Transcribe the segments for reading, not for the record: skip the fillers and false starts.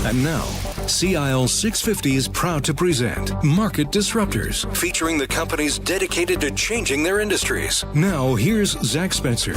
And now, CIL 650 is proud to present Market Disruptors, featuring the companies dedicated to changing their industries. Now, here's Zach Spencer.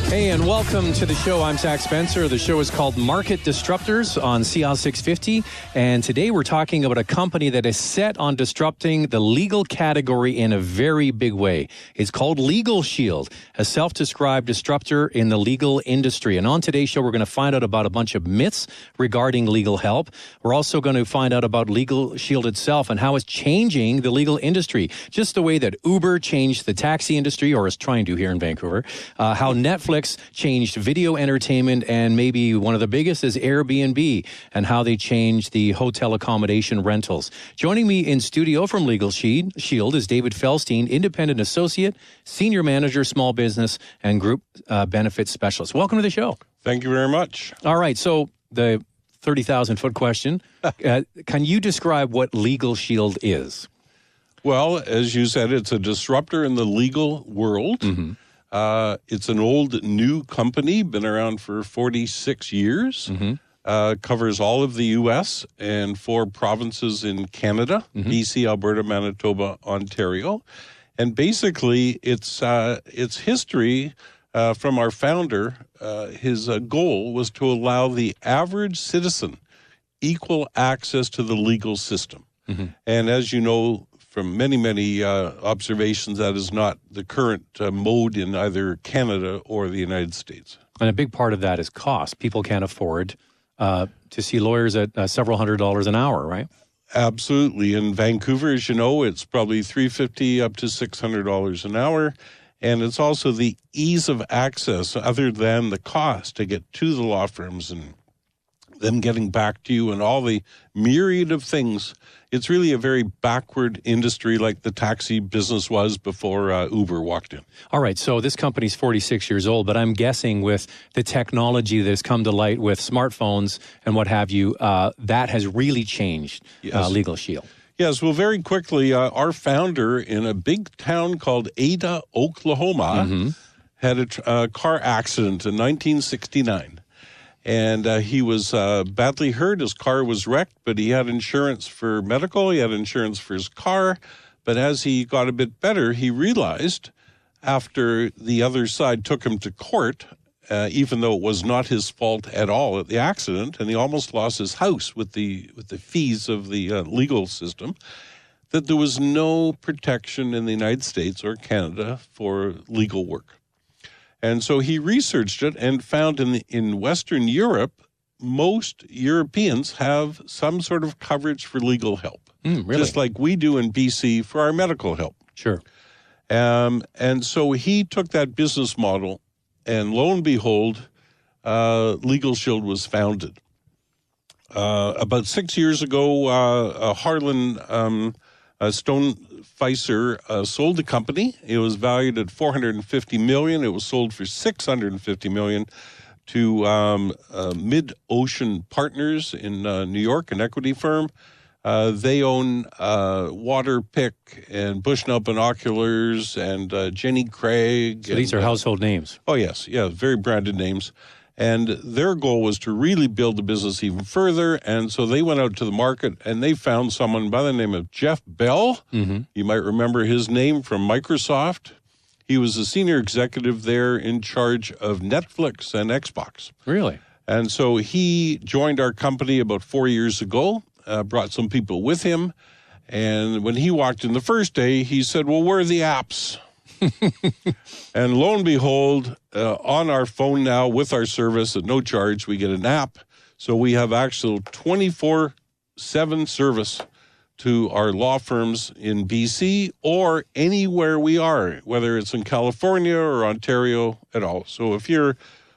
Hey, and welcome to the show. I'm Zach Spencer. The show is called Market Disruptors on CIL 650. And today we're talking about a company that is set on disrupting the legal category in a very big way. It's called Legal Shield, a self-described disruptor in the legal industry. And on today's show, we're going to find out about a bunch of myths regarding legal help. We're also going to find out about Legal Shield itself and how it's changing the legal industry, just the way that Uber changed the taxi industry, or is trying to here in Vancouver, how Netflix changed video entertainment, and maybe one of the biggest is Airbnb and how they changed the hotel accommodation rentals. Joining me in studio from Legal Shield is David Felstein, Independent Associate, Senior Manager, Small Business and Group Benefits Specialist. Welcome to the show. Thank you very much. All right, so the 30,000-foot question, can you describe what Legal Shield is? Well, as you said, it's a disruptor in the legal world. Mm-hmm. It's an old, new company, been around for 46 years, covers all of the U.S. and 4 provinces in Canada, BC, Alberta, Manitoba, Ontario. And basically, it's history from our founder. His goal was to allow the average citizen equal access to the legal system. Mm-hmm. And as you know, from many observations, that is not the current mode in either Canada or the United States. And a big part of that is cost. People can't afford to see lawyers at several $100s an hour, right? Absolutely. In Vancouver, as you know, it's probably $350 up to $600 an hour. And it's also the ease of access, other than the cost, to get to the law firms and them getting back to you and all the myriad of things. It's really a very backward industry, like the taxi business was before Uber walked in. All right, so this company's 46 years old, but I'm guessing with the technology that has come to light with smartphones and what have you, that has really changed Legal Shield. Yes, well, very quickly, our founder in a big town called Ada, Oklahoma, had a car accident in 1969. And he was badly hurt. His car was wrecked, but he had insurance for medical. He had insurance for his car. But as he got a bit better, he realized after the other side took him to court, even though it was not his fault at all at the accident, and he almost lost his house with the fees of the legal system, that there was no protection in the United States or Canada for legal work. And so he researched it and found in Western Europe, most Europeans have some sort of coverage for legal help. Really? Just like we do in BC for our medical help. Sure. And so he took that business model, and lo and behold, Legal Shield was founded. About 6 years ago, Harlan Stoneficer sold the company. It was valued at $450 million. It was sold for $650 million to Mid-Ocean Partners in New York, an equity firm. They own Waterpik and Bushnell Binoculars and Jenny Craig. So these are household names. Oh, yes. Yeah, very branded names. And their goal was to really build the business even further. And so they went out to the market and they found someone by the name of Jeff Bell. Mm-hmm. You might remember his name from Microsoft. He was a senior executive there in charge of Netflix and Xbox. Really? And so he joined our company about 4 years ago, brought some people with him. And when he walked in the first day, he said, well, where are the apps? And lo and behold, on our phone now with our service at no charge, we get an app. So we have actual 24/7 service to our law firms in BC or anywhere we are, whether it's in California or Ontario at all. So if you're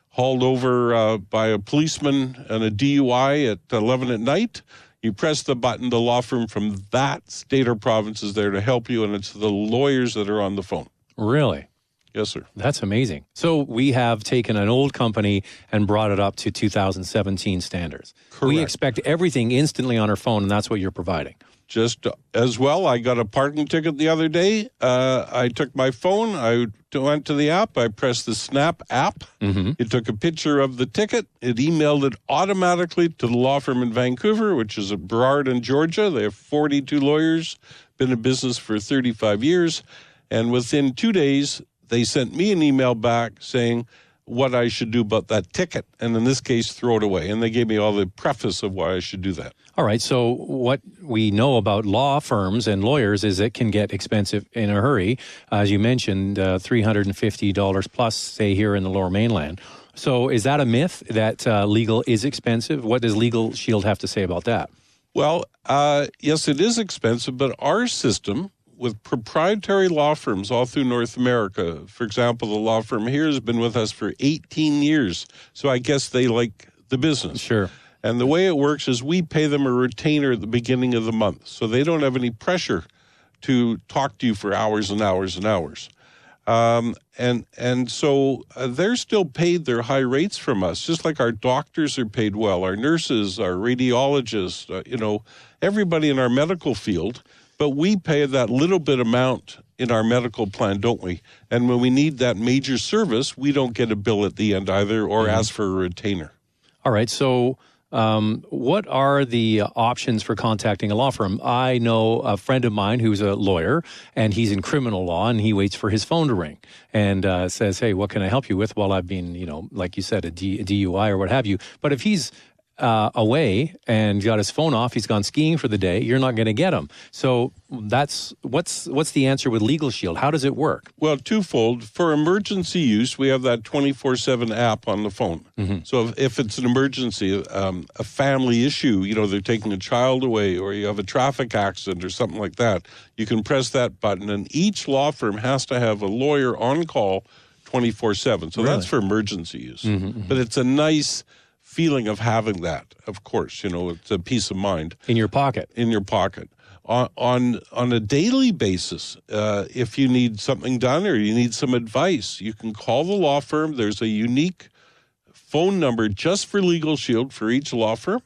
hauled over by a policeman and a DUI at 11 at night, you press the button, the law firm from that state or province is there to help you, and it's the lawyers that are on the phone. Really? Yes, sir. That's amazing. So we have taken an old company and brought it up to 2017 standards. Correct. We expect everything instantly on our phone, and that's what you're providing. Just as well, I got a parking ticket the other day. I took my phone, I went to the app, I pressed the Snap app. It took a picture of the ticket. It emailed it automatically to the law firm in Vancouver, which is at Burrard in Georgia. They have 42 lawyers, been in business for 35 years. And within 2 days, they sent me an email back saying what I should do about that ticket. And in this case, throw it away. And they gave me all the preface of why I should do that. All right. So what we know about law firms and lawyers is it can get expensive in a hurry. As you mentioned, $350 plus, say, here in the Lower Mainland. So is that a myth that legal is expensive? What does Legal Shield have to say about that? Well, yes, it is expensive, but our system with proprietary law firms all through North America, for example, the law firm here has been with us for 18 years. So I guess they like the business. Sure. And the way it works is we pay them a retainer at the beginning of the month. So they don't have any pressure to talk to you for hours and hours and hours. And so they're still paid their high rates from us, just like our doctors are paid well, our nurses, our radiologists, everybody in our medical field. But we pay that little bit amount in our medical plan, don't we? And when we need that major service, we don't get a bill at the end either or ask for a retainer. All right. So what are the options for contacting a law firm? I know a friend of mine who's a lawyer, and he's in criminal law, and he waits for his phone to ring and says, hey, what can I help you with? Well, I've been, like you said, a DUI or what have you. But if he's away and got his phone off, he's gone skiing for the day, you're not going to get him. So that's what's the answer with Legal Shield? How does it work? Well, twofold. For emergency use, we have that 24/7 app on the phone. So if it's an emergency, a family issue, they're taking a child away, or you have a traffic accident or something like that, you can press that button, and each law firm has to have a lawyer on call 24/7. So that's for emergency use. But it's a nice feeling of having that, of course, it's a peace of mind. In your pocket. In your pocket. On a daily basis, if you need something done or you need some advice, you can call the law firm. There's a unique phone number just for Legal Shield for each law firm.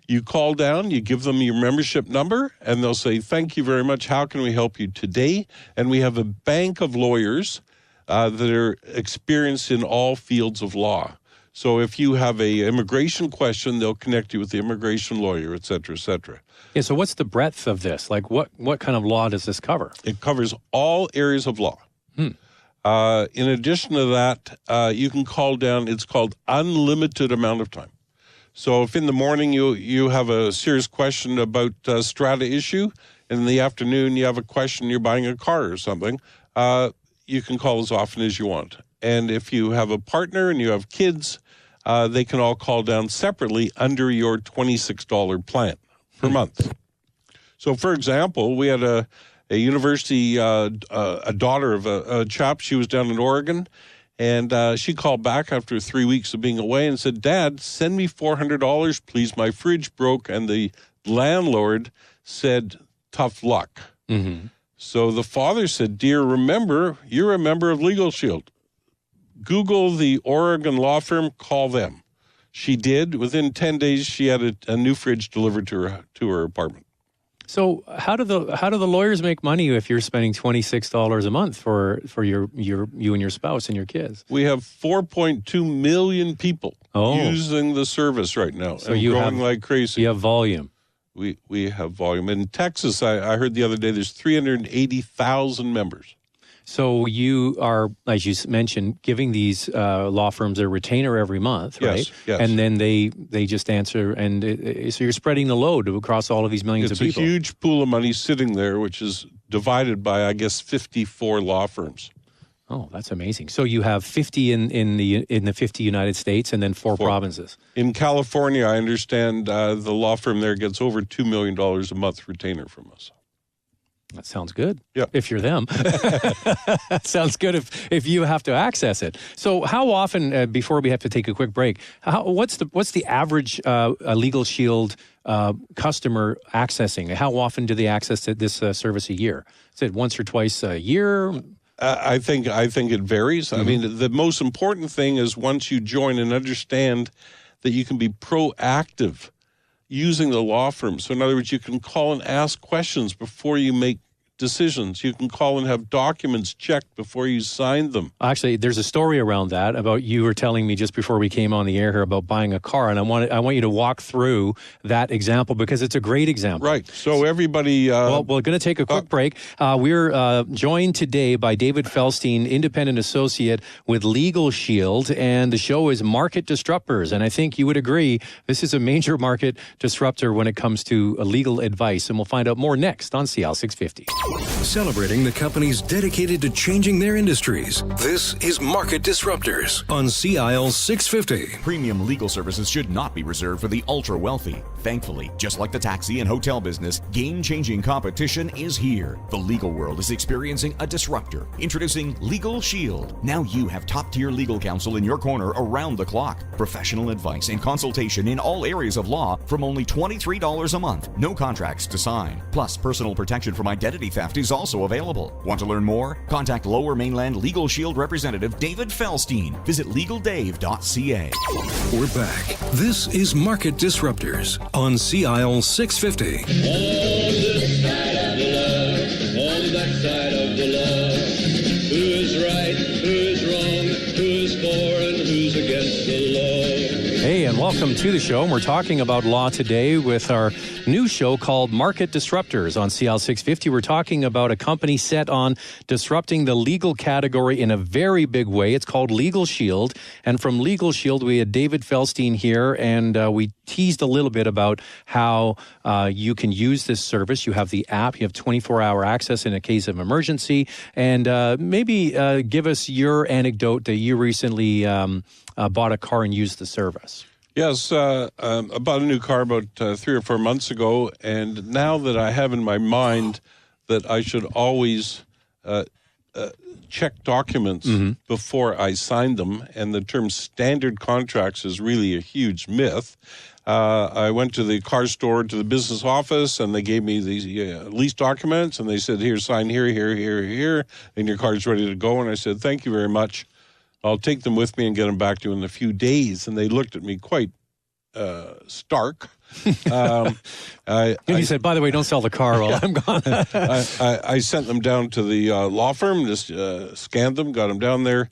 You call down, you give them your membership number, and they'll say, thank you very much. How can we help you today? And we have a bank of lawyers that are experienced in all fields of law. So if you have a immigration question, they'll connect you with the immigration lawyer, et cetera, et cetera. Yeah, so what's the breadth of this? Like what kind of law does this cover? It covers all areas of law. In addition to that, you can call down, it's called unlimited amount of time. So if in the morning you have a serious question about a strata issue, and in the afternoon you have a question, you're buying a car or something, you can call as often as you want. And if you have a partner and you have kids, they can all call down separately under your $26 plan per month. So, for example, we had a university, a daughter of a chap. She was down in Oregon, and she called back after 3 weeks of being away and said, Dad, send me $400, please. My fridge broke. And the landlord said, tough luck. So the father said, dear, remember, you're a member of Legal Shield. Google the Oregon law firm, call them. She did. Within 10 days, she had a new fridge delivered to her apartment. So how do the lawyers make money if you're spending $26 a month for you and your spouse and your kids? We have 4.2 million people using the service right now, so and growing like crazy. You have volume. We have volume. In Texas, I heard the other day, there's 380,000 members. So you are, as you mentioned, giving these law firms a retainer every month, right? Yes. And then they just answer, and so you're spreading the load across all of these millions of people. It's a huge pool of money sitting there, which is divided by, I guess, 54 law firms. Oh, that's amazing. So you have 50 in the 50 United States, and then four provinces. In California, I understand the law firm there gets over $2 million a month retainer from us. That sounds good. Yeah. If you're them. Sounds good if you have to access it. So how often, before we have to take a quick break, what's the average Legal Shield customer accessing? How often do they access this service a year? Is it once or twice a year? I think it varies. Mm-hmm. I mean, the most important thing is once you join and understand that you can be proactive. using the law firm. So in other words, you can call and ask questions before you make decisions. You can call and have documents checked before you sign them. Actually, there's a story around that about you were telling me just before we came on the air here about buying a car, and I want you to walk through that example because it's a great example. Right. So everybody... well, we're going to take a quick break. We're joined today by David Felstein, independent associate with Legal Shield, and the show is Market Disruptors. And I think you would agree this is a major market disruptor when it comes to legal advice. And we'll find out more next on CL 650. Celebrating the companies dedicated to changing their industries. This is Market Disruptors on CIL 650. Premium legal services should not be reserved for the ultra-wealthy. Thankfully, just like the taxi and hotel business, game-changing competition is here. The legal world is experiencing a disruptor. Introducing Legal Shield. Now you have top-tier legal counsel in your corner around the clock. Professional advice and consultation in all areas of law from only $23 a month. No contracts to sign. Plus, personal protection from identity theft is also available. Want to learn more? Contact Lower Mainland Legal Shield representative David Felstein. Visit legaldave.ca. We're back. This is Market Disruptors on CIL 650. On this side of the law, on that side of the law, who is right, who is wrong, who is for and who's against the law. Hey, and welcome to the show. We're talking about law today with our new show called Market Disruptors on CL 650. We're talking about a company set on disrupting the legal category in a very big way. It's called Legal Shield. And from Legal Shield, we had David Felstein here, and we teased a little bit about how you can use this service. You have the app. You have 24-hour access in a case of emergency. And maybe give us your anecdote that you recently bought a car and used the service. Yes, I bought a new car about 3 or 4 months ago, and now that I have in my mind that I should always check documents before I sign them, and the term standard contracts is really a huge myth. I went to the car store, to the business office, and they gave me these lease documents, and they said, here, sign here, and your car's ready to go. And I said, thank you very much. I'll take them with me and get them back to you in a few days. And they looked at me quite stark. He said, by the way, don't sell the car while I'm gone. I sent them down to the law firm, just scanned them, got them down there.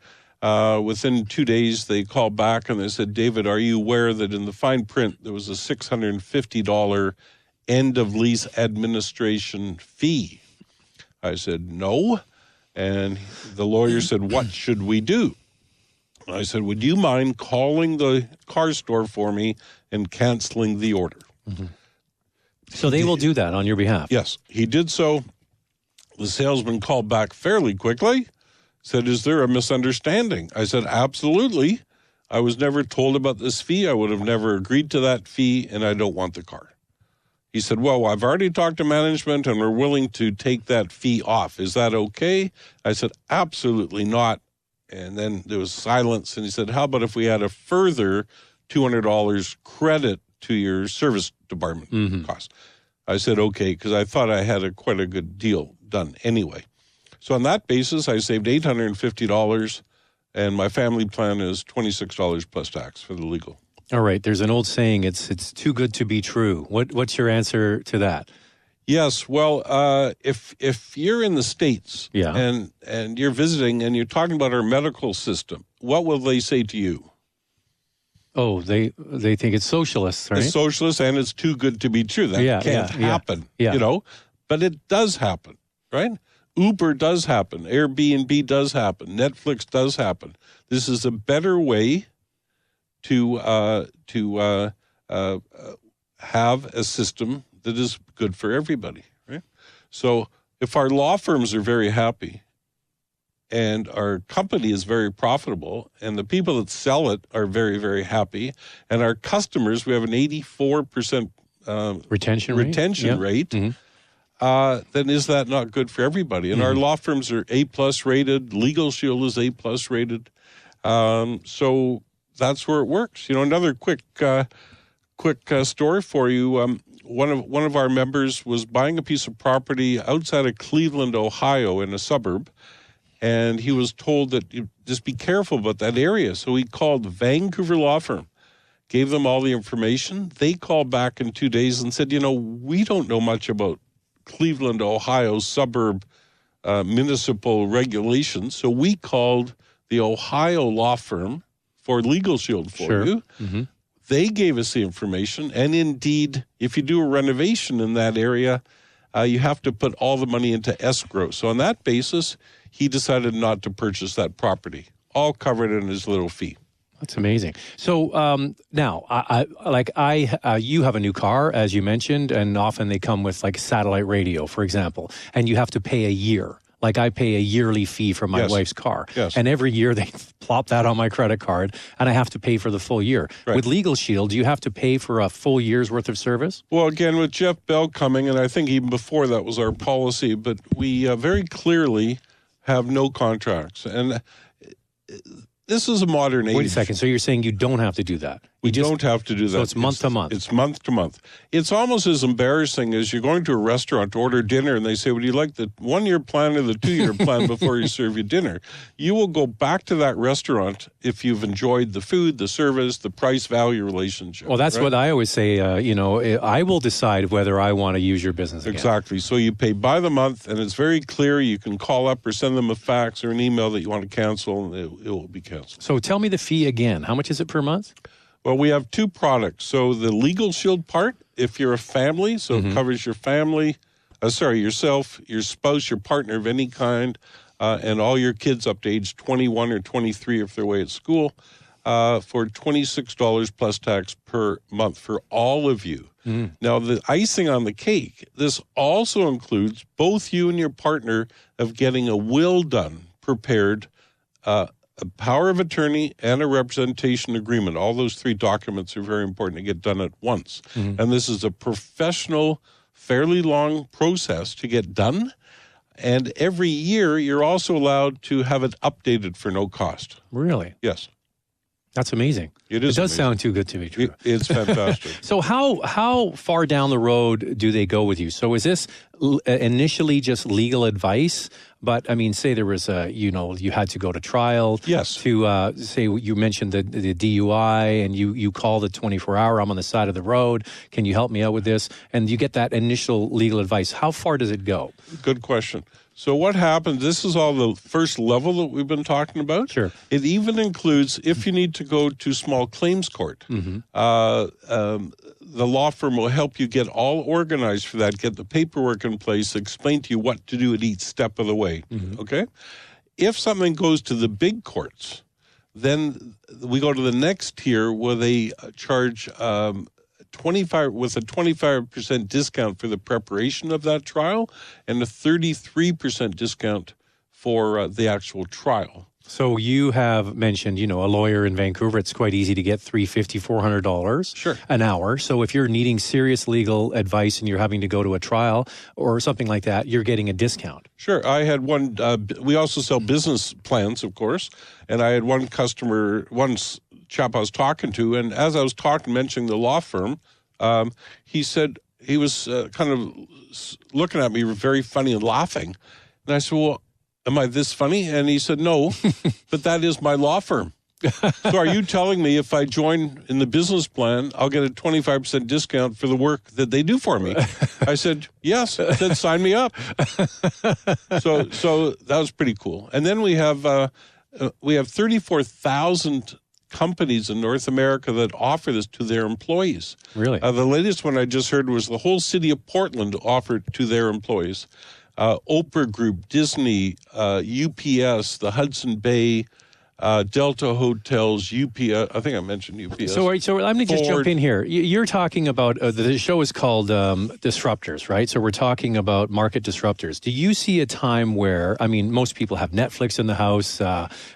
Within 2 days, they called back and they said, David, are you aware that in the fine print there was a $650 end-of-lease administration fee? I said, no. And the lawyer said, what should we do? I said, would you mind calling the car store for me and canceling the order? Mm-hmm. So they will do that on your behalf? Yes. He did so. The salesman called back fairly quickly, said, is there a misunderstanding? I said, absolutely. I was never told about this fee. I would have never agreed to that fee, and I don't want the car. He said, well, I've already talked to management, and we're willing to take that fee off. Is that okay? I said, absolutely not. And then there was silence, and he said, how about if we add a further $200 credit to your service department cost? I said, okay, because I thought I had quite a good deal done anyway. So on that basis, I saved $850, and my family plan is $26 plus tax for the legal. All right, there's an old saying, it's too good to be true. What's your answer to that? Yes, well, if you're in the States and you're visiting and you're talking about our medical system, what will they say to you? Oh, they think it's socialist, right? It's socialist and it's too good to be true. That can't happen, you know, but it does happen, right? Uber does happen. Airbnb does happen. Netflix does happen. This is a better way to have a system that is good for everybody, right? So if our law firms are very happy and our company is very profitable and the people that sell it are very, very happy and our customers, we have an 84% retention rate, then is that not good for everybody? And our law firms are A+ rated. Legal Shield is A+ rated. So that's where it works. You know, another quick story for you. One of our members was buying a piece of property outside of Cleveland, Ohio, in a suburb, and he was told that just be careful about that area. So he called the Vancouver law firm, gave them all the information. They called back in 2 days and said, we don't know much about Cleveland, Ohio suburb municipal regulations. So we called the Ohio law firm for Legal Shield for you. Mm-hmm. They gave us the information. And indeed, if you do a renovation in that area, you have to put all the money into escrow. So on that basis, he decided not to purchase that property, all covered in his little fee. That's amazing. So now, you have a new car, as you mentioned, and often they come with like satellite radio, for example, and you have to pay a year. Like I pay a yearly fee for my wife's car. Yes. And every year they plop that on my credit card and I have to pay for the full year. Right. With Legal Shield, do you have to pay for a full year's worth of service? Well, again, with Jeff Bell coming, and I think even before that was our policy, but we very clearly have no contracts. And this is a modern age. Wait a second. So you're saying you don't have to do that? We don't have to do that. So it's month to month? It's month to month. It's almost as embarrassing as you're going to a restaurant to order dinner and they say, would you like the 1-year plan or the 2-year plan before you serve you dinner? You will go back to that restaurant if you've enjoyed the food, the service, the price-value relationship. Well, that's right? what I always say. I will decide whether I want to use your business again. Exactly. So you pay by the month, and it's very clear. You can call up or send them a fax or an email that you want to cancel, and it will be canceled. So tell me the fee again. How much is it per month? Well, we have 2 products. So the Legal Shield part, if you're a family, so it covers your family, yourself, your spouse, your partner of any kind, and all your kids up to age 21 or 23 if they're away at school, for $26 plus tax per month for all of you. Now, the icing on the cake, this also includes both you and your partner of getting a will done, prepared, a power of attorney, and a representation agreement. All those 3 documents are very important to get done at once. And this is a professional, fairly long process to get done. And every year, you're also allowed to have it updated for no cost. Really? Yes. That's amazing. It is. It does sound too good to be true. It's fantastic. So how far down the road do they go with you? So is this initially just legal advice? But I mean, say there was you had to go to trial. Yes. To say you mentioned the DUI and you call the 24-hour. I'm on the side of the road. Can you help me out with this? And you get that initial legal advice. How far does it go? Good question. So what happens, this is all the first level that we've been talking about. Sure. It even includes if you need to go to small claims court. The law firm will help you get all organized for that, get the paperwork in place, explain to you what to do at each step of the way. Okay? If something goes to the big courts, then we go to the next tier where they charge 25% discount for the preparation of that trial and a 33% discount for the actual trial. So you have mentioned, a lawyer in Vancouver, it's quite easy to get $350, $400 an hour. So if you're needing serious legal advice and you're having to go to a trial or something like that, you're getting a discount. Sure. I had one, we also sell business plans, of course, and I had one chap I was talking to, and as I was mentioning the law firm, he said, he was kind of looking at me very funny and laughing. And I said, well, am I this funny? And he said, no, but that is my law firm. So are you telling me if I join in the business plan, I'll get a 25% discount for the work that they do for me? I said, yes. Then sign me up. So that was pretty cool. And then we have 34,000 companies in North America that offer this to their employees. Really? The latest one I just heard was the whole city of Portland offered to their employees. Oprah Group, Disney, UPS, the Hudson Bay, Delta Hotels, UPS. I think I mentioned UPS. So let me just jump in here. You're talking about, the show is called Disruptors, right? So we're talking about market disruptors. Do you see a time where, most people have Netflix in the house,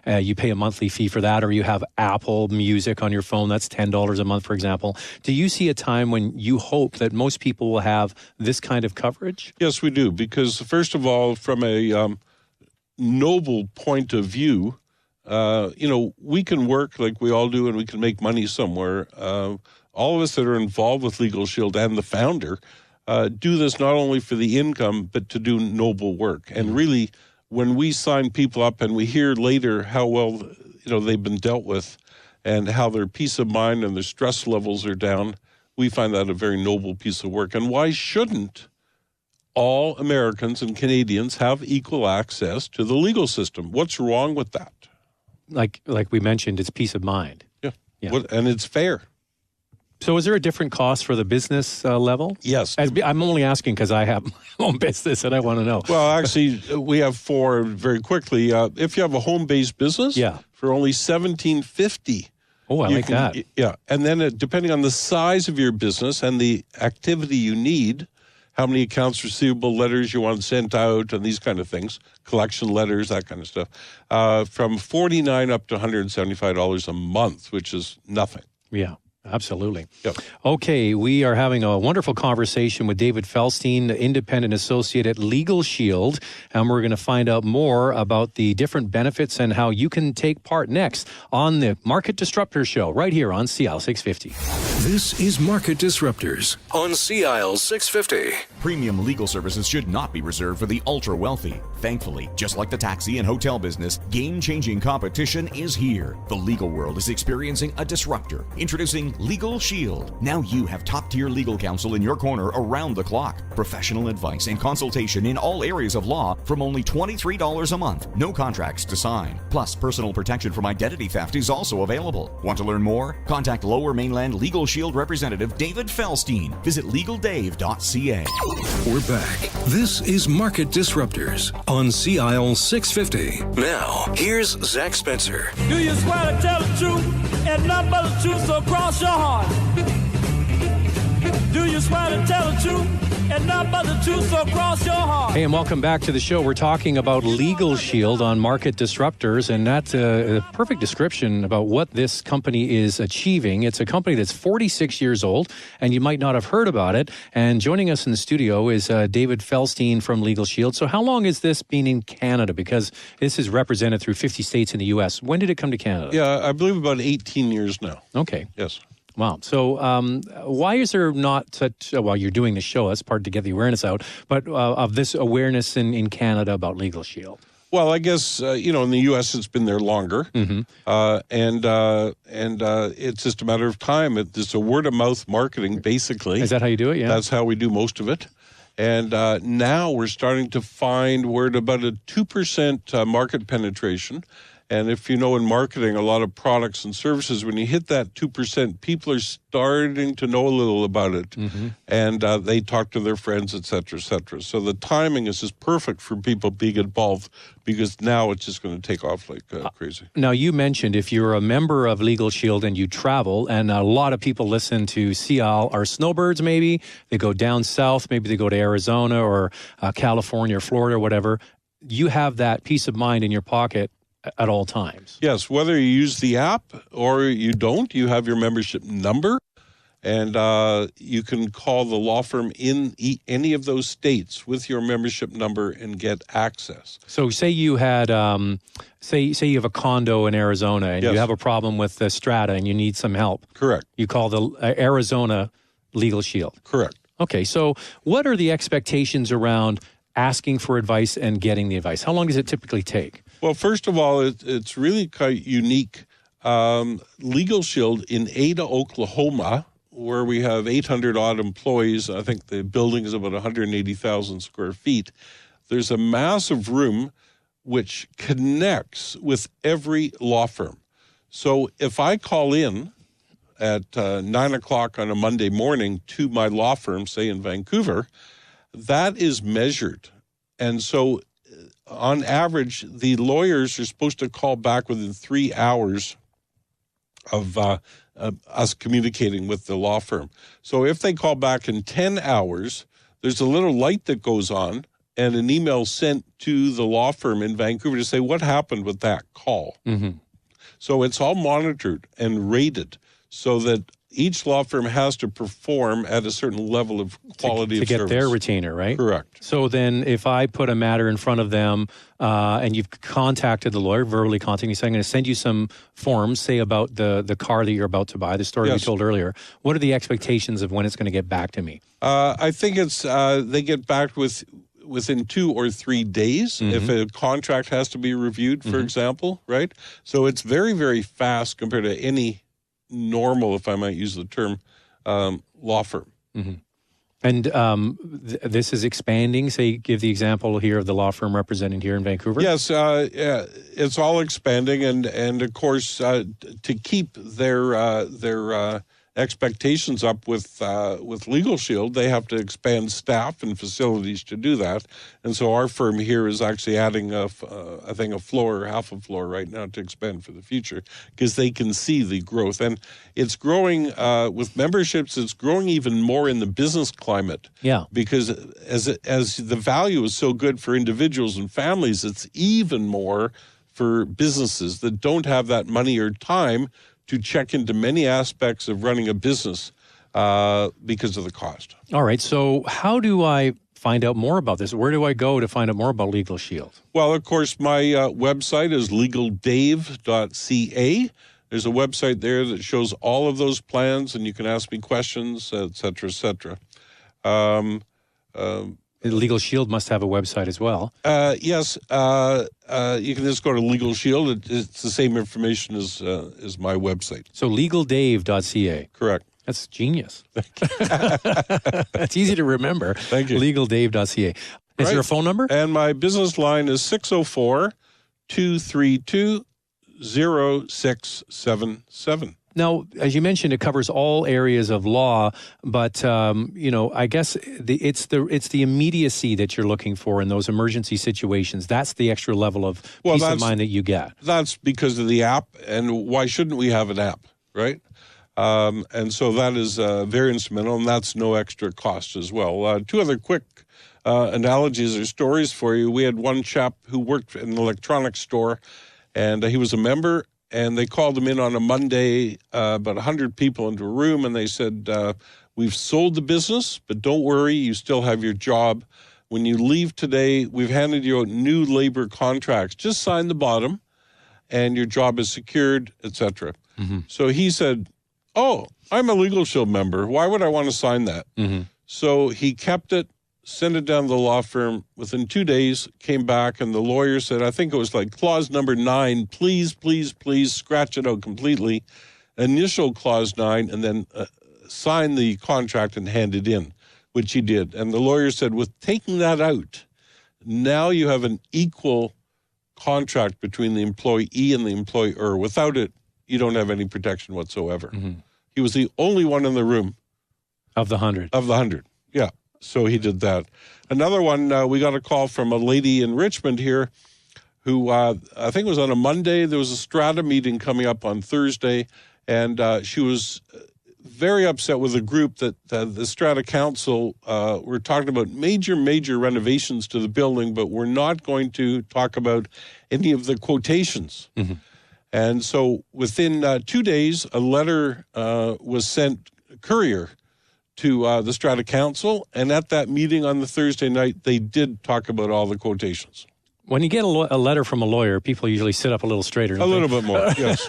you pay a monthly fee for that, or you have Apple Music on your phone, that's $10 a month, for example. Do you see a time when you hope that most people will have this kind of coverage? Yes, we do, because first of all, from a noble point of view, we can work like we all do and we can make money somewhere. All of us that are involved with Legal Shield and the founder do this not only for the income, but to do noble work. And really, when we sign people up and we hear later how well, they've been dealt with, and how their peace of mind and their stress levels are down. We find that a very noble piece of work. And why shouldn't all Americans and Canadians have equal access to the legal system? What's wrong with that? Like we mentioned, it's peace of mind. Yeah. Yeah. And it's fair. So is there a different cost for the business level? Yes. I'm only asking because I have my own business and I want to know. Well, actually, we have four very quickly. If you have a home-based business, for only $17.50. Oh, I like that. Yeah. And then depending on the size of your business and the activity you need, how many accounts receivable letters you want sent out and these kind of things, collection letters, that kind of stuff, from $49 up to $175 a month, which is nothing. Yeah. Absolutely. Yep. Okay, we are having a wonderful conversation with David Felstein, independent associate at Legal Shield, and we're going to find out more about the different benefits and how you can take part next on the Market Disruptors Show right here on CL 650. This is Market Disruptors on CL 650. Premium legal services should not be reserved for the ultra-wealthy. Thankfully, just like the taxi and hotel business, game-changing competition is here. The legal world is experiencing a disruptor. Introducing Legal Shield. Now you have top-tier legal counsel in your corner around the clock. Professional advice and consultation in all areas of law from only $23 a month. No contracts to sign. Plus, personal protection from identity theft is also available. Want to learn more? Contact Lower Mainland Legal Shield representative David Felstein. Visit legaldave.ca. We're back. This is Market Disruptors on CIL 650. Now, here's Zach Spencer. Do you swear to tell the truth and nothing but the truth, so cross your heart? Do you swear to tell the truth and nothing but the truth, so cross your heart? Hey, and welcome back to the show. We're talking about Legal Shield on Market Disruptors, and that's a perfect description about what this company is achieving. It's a company that's 46 years old, and you might not have heard about it. And joining us in the studio is David Felstein from Legal Shield. So how long has this been in Canada? Because this is represented through 50 states in the U.S. When did it come to Canada? Yeah, I believe about 18 years now. Okay. Yes. Wow. So why is there not such, well, you're doing the show, that's part to get the awareness out, but of this awareness in Canada about Legal Shield? Well, I guess, in the U.S. it's been there longer, and it's just a matter of time. It's a word-of-mouth marketing, basically. Is that how you do it? Yeah. That's how we do most of it. And now we're starting to find we're at about a 2% market penetration. And if you know in marketing, a lot of products and services, when you hit that 2%, people are starting to know a little about it. Mm-hmm. And they talk to their friends, et cetera, et cetera. So the timing is just perfect for people being involved because now it's just going to take off like crazy. Now, you mentioned if you're a member of Legal Shield and you travel, and a lot of people listen to CL are snowbirds maybe, they go down south, maybe they go to Arizona or California or Florida or whatever, you have that peace of mind in your pocket at all times. Yes, whether you use the app or you don't, you have your membership number, and you can call the law firm in any of those states with your membership number and get access. So say you had, say you have a condo in Arizona and you have a problem with the strata and you need some help. Correct. You call the Arizona Legal Shield. Correct. Okay, so what are the expectations around asking for advice and getting the advice? How long does it typically take? Well, first of all, it's really quite unique. Legal Shield in Ada, Oklahoma, where we have 800-odd employees, I think the building is about 180,000 square feet, there's a massive room which connects with every law firm. So if I call in at 9 o'clock on a Monday morning to my law firm, say in Vancouver, that is measured. And so on average, the lawyers are supposed to call back within 3 hours of us communicating with the law firm. So if they call back in 10 hours, there's a little light that goes on and an email sent to the law firm in Vancouver to say, what happened with that call? Mm-hmm. So it's all monitored and rated so that each law firm has to perform at a certain level of quality to of get service. their retainer, right? Correct. So then if I put a matter in front of them and you've contacted the lawyer, verbally contacting, you say, I'm going to send you some forms, say about the car that you're about to buy, the story we told earlier. What are the expectations of when it's going to get back to me? I think it's they get back within 2 or 3 days if a contract has to be reviewed, for example, right? So it's very, very fast compared to any normal, if I might use the term, law firm. And this is expanding. Say, give the example here of the law firm represented here in Vancouver. Yes, it's all expanding, and of course, to keep their expectations up with Legal Shield, they have to expand staff and facilities to do that. And so our firm here is actually adding I think a floor, half a floor right now to expand for the future, because they can see the growth. And it's growing with memberships. It's growing even more in the business climate. Yeah. Because as the value is so good for individuals and families, it's even more for businesses that don't have that money or time to check into many aspects of running a business because of the cost. All right. So how do I find out more about this? Where do I go to find out more about Legal Shield? Well, of course, my website is legaldave.ca. There's a website there that shows all of those plans, and you can ask me questions, et cetera, et cetera. Legal Shield must have a website as well. Yes, you can just go to Legal Shield. It's the same information as my website. So legaldave.ca. Correct. That's genius. It's easy to remember. Thank you. Legaldave.ca. Is there a phone number? And my business line is 604-232-0677. Now, as you mentioned, it covers all areas of law, but I guess it's the immediacy that you're looking for in those emergency situations. That's the extra level of peace of mind that you get. That's because of the app, and why shouldn't we have an app, right? And so that is very instrumental, and that's no extra cost as well. 2 other quick analogies or stories for you. We had one chap who worked in an electronics store, and he was a member. And they called him in on a Monday, about 100 people into a room, and they said, we've sold the business, but don't worry, you still have your job. When you leave today, we've handed you out new labor contracts. Just sign the bottom, and your job is secured, etc. So he said, oh, I'm a Legal Shield member. Why would I want to sign that? So he kept it, sent it down to the law firm. Within 2 days, came back, and the lawyer said, I think it was like clause number 9, please, please, please scratch it out completely, initial clause 9, and then sign the contract and hand it in, which he did. And the lawyer said, with taking that out, now you have an equal contract between the employee and the employer. Without it, you don't have any protection whatsoever. He was the only one in the room. Of the 100. Of the 100, yeah. So he did that. Another one, we got a call from a lady in Richmond here who I think it was on a Monday. There was a strata meeting coming up on Thursday, and she was very upset with a group that the strata council were talking about major renovations to the building, but we're not going to talk about any of the quotations. And so within 2 days, a letter was sent, courier, to the Strata Council, and at that meeting on the Thursday night, they did talk about all the quotations. When you get a letter from a lawyer, people usually sit up a little straighter. A little bit more, yes.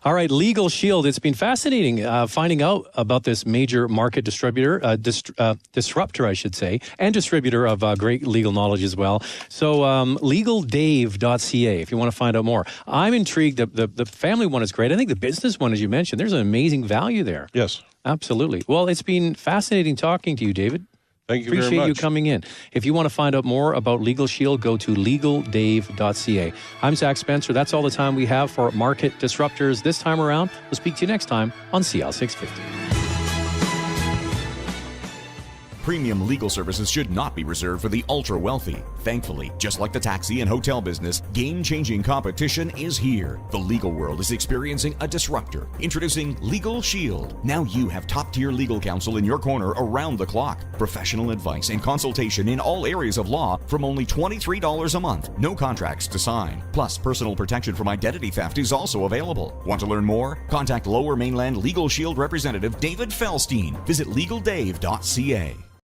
All right, Legal Shield. It's been fascinating finding out about this major market disruptor, I should say, and distributor of great legal knowledge as well. So legaldave.ca if you want to find out more. I'm intrigued. The family one is great. I think the business one, as you mentioned, there's an amazing value there. Yes. Absolutely. Well, it's been fascinating talking to you, David. Thank you very much. Appreciate you coming in. If you want to find out more about Legal Shield, go to legaldave.ca. I'm Zach Spencer. That's all the time we have for Market Disruptors this time around. We'll speak to you next time on CL 650. Premium legal services should not be reserved for the ultra-wealthy. Thankfully, just like the taxi and hotel business, game-changing competition is here. The legal world is experiencing a disruptor. Introducing Legal Shield. Now you have top-tier legal counsel in your corner around the clock. Professional advice and consultation in all areas of law from only $23 a month. No contracts to sign. Plus, personal protection from identity theft is also available. Want to learn more? Contact Lower Mainland Legal Shield representative David Felstein. Visit legaldave.ca.